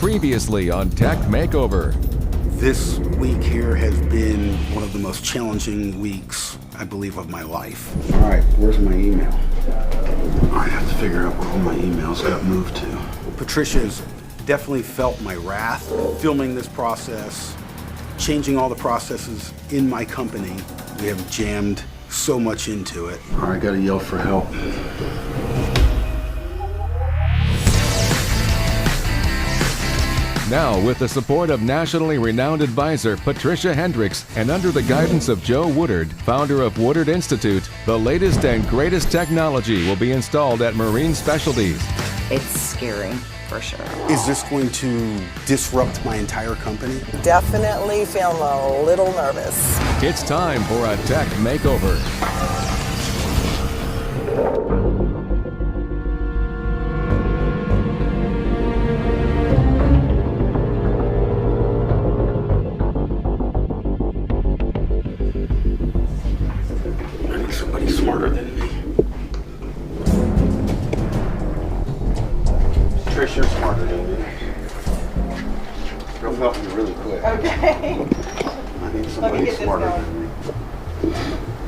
Previously on Tech Makeover. This week here has been one of the most challenging weeks, I believe, of my life. All right, where's my email? I have to figure out where all my emails got moved to. Patricia's definitely felt my wrath filming this process, changing all the processes in my company. We have jammed so much into it. All right, I gotta yell for help. Now, with the support of nationally renowned advisor Patricia Hendricks and under the guidance of Joe Woodard, founder of Woodard Institute, the latest and greatest technology will be installed at Marine Specialties. It's scary, for sure. Is this going to disrupt my entire company? Definitely feeling a little nervous. It's time for a Tech Makeover. Smarter than me. Trish, you're smarter than me. You'll help me really quick. Okay. I need somebody smarter than me.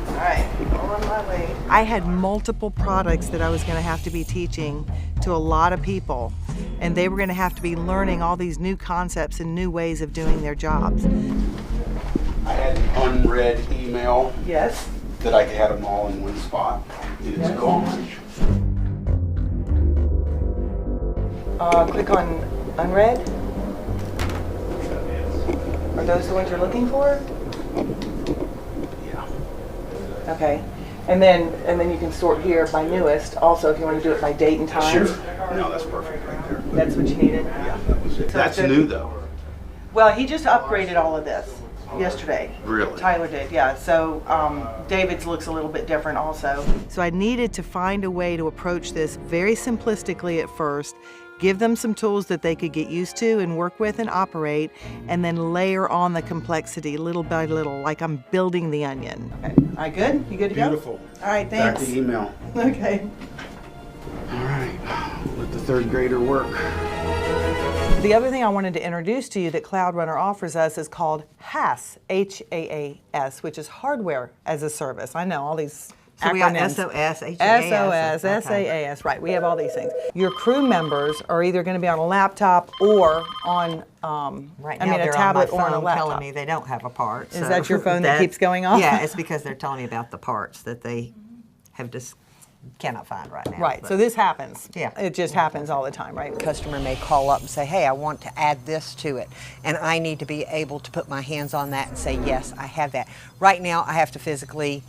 All right, on my way. I had multiple products that I was going to have to be teaching to a lot of people, and they were going to have to be learning all these new concepts and new ways of doing their jobs. I had an unread email. Yes. That I had them all in one spot. It's gone. Click on unread. Are those the ones you're looking for? Yeah. Okay. And then you can sort here by newest. Also, if you want to do it by date and time. Sure. No, that's perfect right there. That's what you needed. Yeah, that was it. So That's new though. Well, he just upgraded all of this yesterday. Really? Tyler did, yeah. So David's looks a little bit different also. So I needed to find a way to approach this very simplistically at first, give them some tools that they could get used to and work with and operate, and then layer on the complexity little by little, like I'm building the onion. Okay. All right, good? You good to go? Beautiful. All right, thanks. Back to email. Okay. All right, let the third grader work. The other thing I wanted to introduce to you that Cloud Runner offers us is called HAAS, H-A-A-S, which is Hardware as a Service. I know all these So we acronyms. got SOS, HAAS. SOS, SAAS, right. We have all these things. Your crew members are either going to be on a laptop or on Right I now mean, a they're tablet on my or on a phone laptop. telling me they don't have a part. Is that your phone that keeps going off? Yeah, it's because they're telling me about the parts that they have just cannot find right now. Right, but- so this happens. Yeah. It just happens all the time, right? Customer may call up and say, hey, I want to add this to it. And I need to be able to put my hands on that and say, yes, I have that. Right now, I have to physically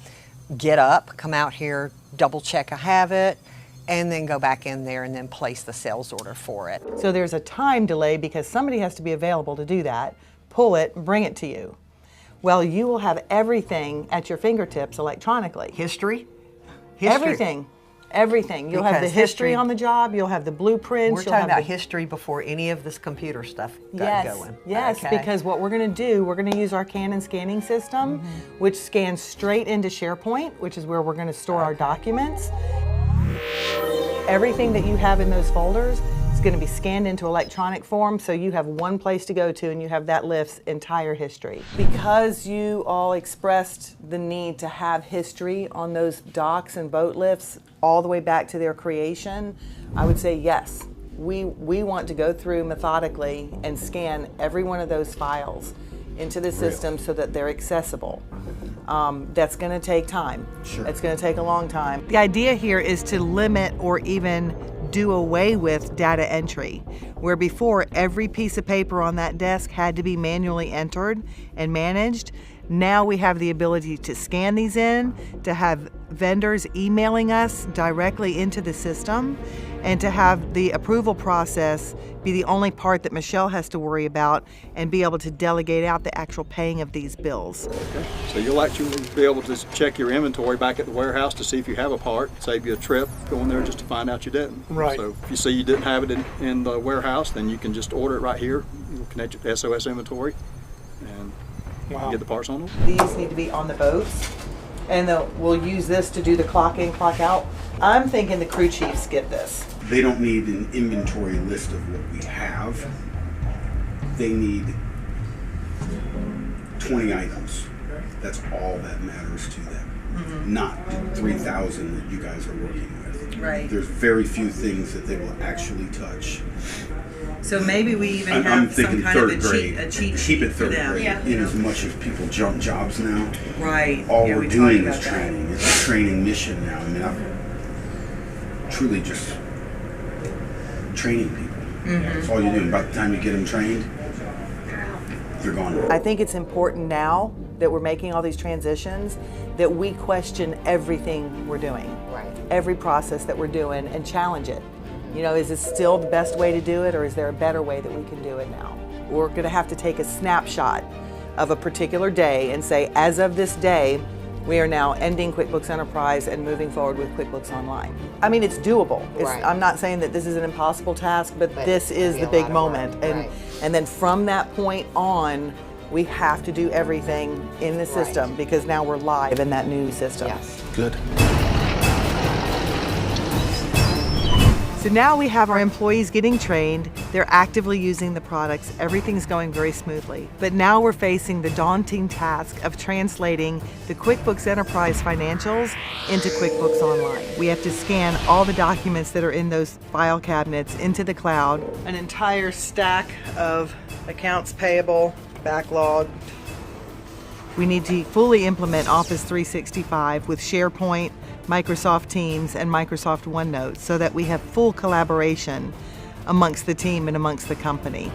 get up, come out here, double check I have it, and then go back in there and then place the sales order for it. So there's a time delay because somebody has to be available to do that, pull it, bring it to you. Well, you will have everything at your fingertips electronically. History? Everything. You'll have the Because history history- on the job, you'll have the blueprints. We're you'll talking have about the, history before any of this computer stuff got going. Yes, Okay. because what we're going to do, we're going to use our Canon scanning system, which scans straight into SharePoint, which is where we're going to store our documents. Everything that you have in those folders is going to be scanned into electronic form, so you have one place to go to and you have that lift's entire history. Because you all expressed the need to have history on those docks and boat lifts all the way back to their creation, I would say yes. We want to go through methodically and scan every one of those files into the system so that they're accessible. That's going to take time. Sure. It's going to take a long time. The idea here is to limit or even do away with data entry, where before every piece of paper on that desk had to be manually entered and managed. Now we have the ability to scan these in, to have vendors emailing us directly into the system, and to have the approval process be the only part that Michelle has to worry about and be able to delegate out the actual paying of these bills. So you'll actually be able to check your inventory back at the warehouse to see if you have a part, save you a trip going there just to find out you didn't. Right. So if you see you didn't have it in the warehouse, then you can just order it right here. You'll connect it to SOS inventory and get the parts on them. These need to be on the boats, and we'll use this to do the clock in, clock out. I'm thinking the crew chiefs get this. They don't need an inventory list of what we have. they need 20 items. That's all that matters to them, not 3,000 that you guys are working with. Right. There's very few things that they will actually touch. So maybe we even I'm have some thinking kind of third grade. a cheat Keep sheet it for third them. grade. In as much as people jump jobs now, Right. all Yeah, we're we doing talked is about that. training. It's a training mission now. I mean, I'm truly just training people. That's all you're doing. By the time you get them trained, they're gone. I think it's important now that we're making all these transitions that we question everything we're doing. Right. Every process that we're doing and challenge it. You know, is this still the best way to do it, or is there a better way that we can do it now? We're going to have to take a snapshot of a particular day and say, as of this day, we are now ending QuickBooks Enterprise and moving forward with QuickBooks Online. I mean, it's doable. Right. I'm not saying that this is an impossible task, but this is it'll be the a big lot of moment. work. Right. And then from that point on, we have to do everything in the system because now we're live in that new system. Yes. Good. So now we have our employees getting trained, they're actively using the products, everything's going very smoothly. But now we're facing the daunting task of translating the QuickBooks Enterprise financials into QuickBooks Online. We have to scan all the documents that are in those file cabinets into the cloud. An entire stack of accounts payable, backlog. We need to fully implement Office 365 with SharePoint, Microsoft Teams, and Microsoft OneNote so that we have full collaboration amongst the team and amongst the company.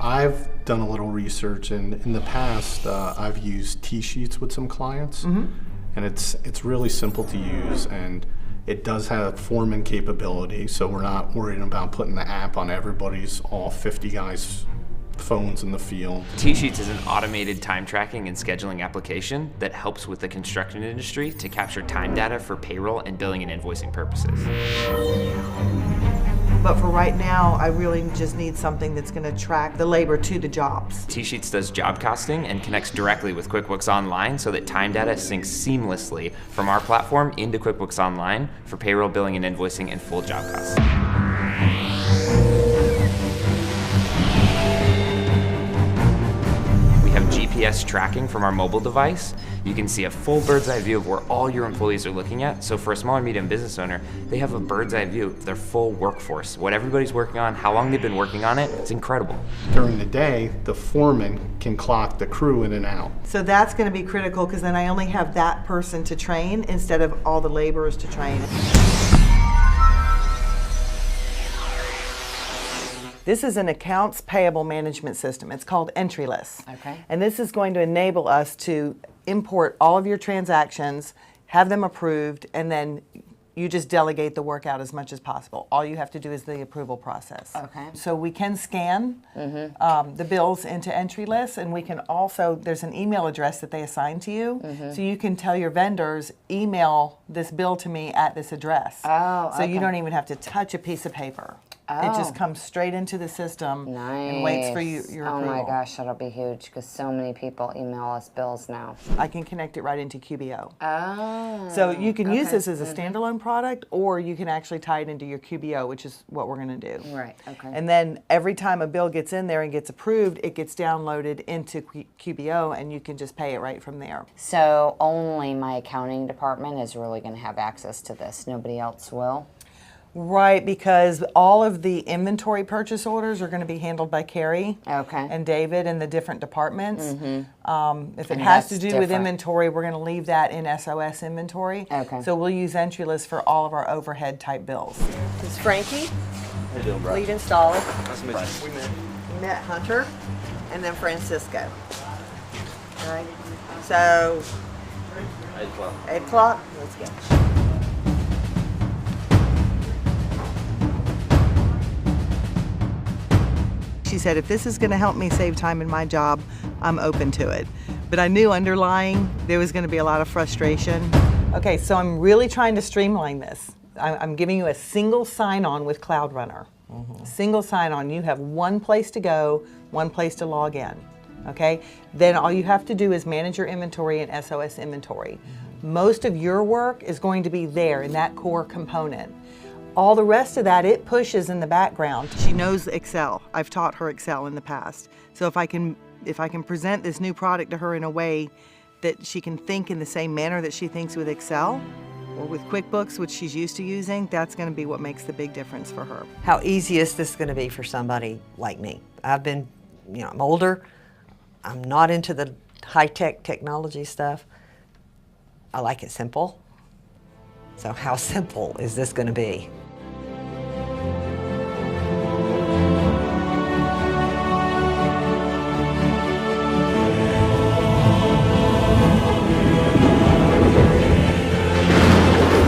I've done a little research, and in the past, I've used T-sheets with some clients, and it's really simple to use, and it does have foreman capability, so we're not worrying about putting the app on everybody's, all 50 guys' phones in the field. T-Sheets is an automated time tracking and scheduling application that helps with the construction industry to capture time data for payroll and billing and invoicing purposes. But for right now, I really just need something that's going to track the labor to the jobs. T-Sheets does job costing and connects directly with QuickBooks Online so that time data syncs seamlessly from our platform into QuickBooks Online for payroll, billing, and invoicing and full job costing. We have GPS tracking from our mobile device. You can see a full bird's eye view of where all your employees are looking at. So for a small and medium business owner, they have a bird's eye view of their full workforce, what everybody's working on, how long they've been working on it. It's incredible. During the day, the foreman can clock the crew in and out. So that's going to be critical because then I only have that person to train instead of all the laborers to train. This is an accounts payable management system. It's called Entryless. Okay. And this is going to enable us to import all of your transactions, have them approved, and then you just delegate the work out as much as possible. All you have to do is the approval process. Okay. So we can scan the bills into Entryless, and we can also, there's an email address that they assign to you, so you can tell your vendors, email this bill to me at this address. Oh, so you okay. don't even have to touch a piece of paper. It just comes straight into the system and waits for your approval. Oh my gosh, that'll be huge because so many people email us bills now. I can connect it right into QBO. Oh. So you can use this as a standalone product, or you can actually tie it into your QBO, which is what we're going to do. Right, okay. And then every time a bill gets in there and gets approved, it gets downloaded into QBO, and you can just pay it right from there. So only my accounting department is really going to have access to this. Nobody else will? Right, because all of the inventory purchase orders are going to be handled by Carrie Okay. and David in the different departments. If it And has to that's do with different. inventory, we're going to leave that in SOS inventory. Okay. So we'll use Entryless for all of our overhead type bills. This is Frankie, lead installer. Nice to meet you. We met Hunter and then Francisco. All right. So 8 o'clock. 8 o'clock. Let's go. She said, if this is going to help me save time in my job, I'm open to it. But I knew underlying there was going to be a lot of frustration. Okay, so I'm really trying to streamline this. I'm giving you a single sign-on with Cloud Runner. Single sign-on. You have one place to go, one place to log in. Okay? Then all you have to do is manage your inventory and SOS inventory. Most of your work is going to be there in that core component. All the rest of that, it pushes in the background. She knows Excel. I've taught her Excel in the past. So if I can present this new product to her in a way that she can think in the same manner that she thinks with Excel or with QuickBooks, which she's used to using, that's going to be what makes the big difference for her. How easy is this going to be for somebody like me? I've been, I'm older. I'm not into the high-tech technology stuff. I like it simple. So how simple is this going to be?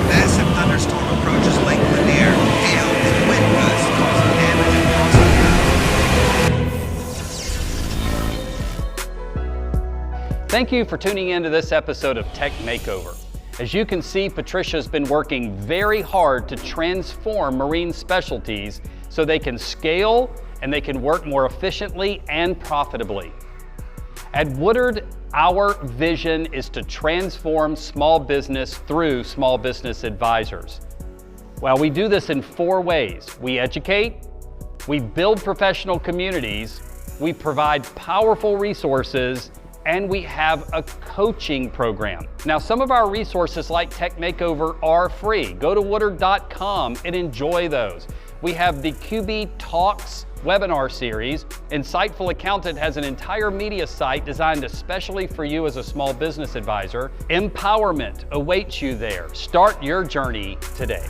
Massive thunderstorm approaches Lake Lanier. Hail and wind gusts causing damage across the Thank you for tuning in to this episode of Tech Makeover. As you can see, Patricia's been working very hard to transform Marine Specialties so they can scale and they can work more efficiently and profitably. At Woodard, our vision is to transform small business through small business advisors. Well, we do this in 4 ways. We educate, we build professional communities, we provide powerful resources, and we have a coaching program. Now, some of our resources like Tech Makeover are free. Go to woodard.com and enjoy those. We have the QB Talks webinar series. Insightful Accountant has an entire media site designed especially for you as a small business advisor. Empowerment awaits you there. Start your journey today.